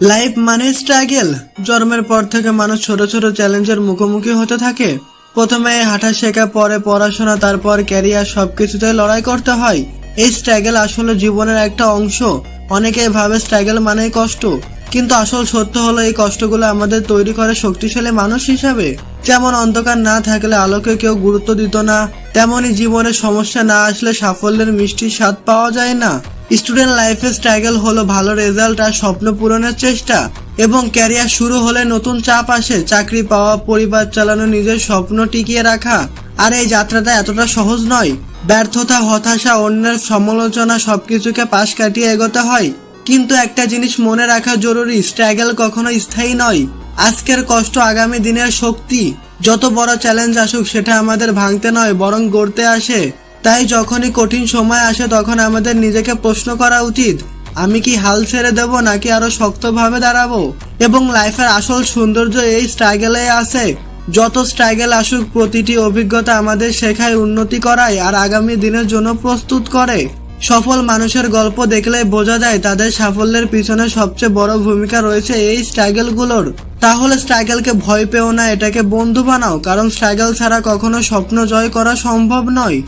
Life মানে struggle. জন্মের পর থেকে মানুষ ছোট ছোট চ্যালেঞ্জের মুখোমুখি হতে থাকে। প্রথমে হাঁটা শেখা, পরে পড়াশোনা, তারপর ক্যারিয়ার, সবকিছুতে লড়াই করতে হয়। এই স্ট্রাগল আসলে জীবনের একটা অংশ। অনেকেই ভাবে স্ট্রাগল মানেই কষ্ট, কিন্তু আসল সত্য হলো এই কষ্টগুলো আমাদের তৈরি করে শক্তিশালী মানুষ হিসাবে। যেমন অন্ধকার না থাকলে আলোকে কেউ গুরুত্ব দিত না, তেমনি জীবনে সমস্যা না আসলে সাফল্যের মিষ্টি স্বাদ পাওয়া যায় না। স্টুডেন্ট লাইফে স্ট্রাগল হলো ভালো রেজাল্ট আর স্বপ্ন পূরণের চেষ্টা, এবং ক্যারিয়ার শুরু হলে নতুন চাপ আসে, চাকরি পাওয়া, পরিবার চালানো, নিজের স্বপ্ন টিকিয়ে রাখা। আর এই যাত্রাটা এতটা সহজ নয়। ব্যর্থতা, হতাশা, অন্যের সমালোচনা সবকিছুকে পাশ কাটিয়ে এগোতে হয়। কিন্তু একটা জিনিস মনে রাখা জরুরি, স্ট্রাগল কখনো স্থায়ী নয়। আজকের কষ্ট আগামী দিনের শক্তি। যত বড় চ্যালেঞ্জ আসুক সেটা আমাদের ভাঙতে নয় বরং গড়তে আসে। তাই যখনই কঠিন সময় আসে তখন আমাদের নিজেকে প্রশ্ন করা উচিত, আমি কি হাল ছেড়ে দেব নাকি আরো শক্তভাবে দাঁড়াবো। এবং লাইফের আসল সৌন্দর্য এই স্ট্রাগলে আছে। যত স্ট্রাগল আসুক, প্রতিটি অভিজ্ঞতা আমাদের শেখায়, উন্নতি করায় আর আগামী দিনের জন্য প্রস্তুত করে। সফল মানুষের গল্প দেখলে বোঝা যায় তাদের সাফল্যের পিছনে সবচেয়ে বড় ভূমিকা রয়েছে এই স্ট্রাগলগুলোর। তাহলে স্ট্রাগলকে ভয় পেও না, এটাকে বন্ধু বানাও, কারণ স্ট্রাগল ছাড়া কখনো স্বপ্ন জয় করা সম্ভব নয়।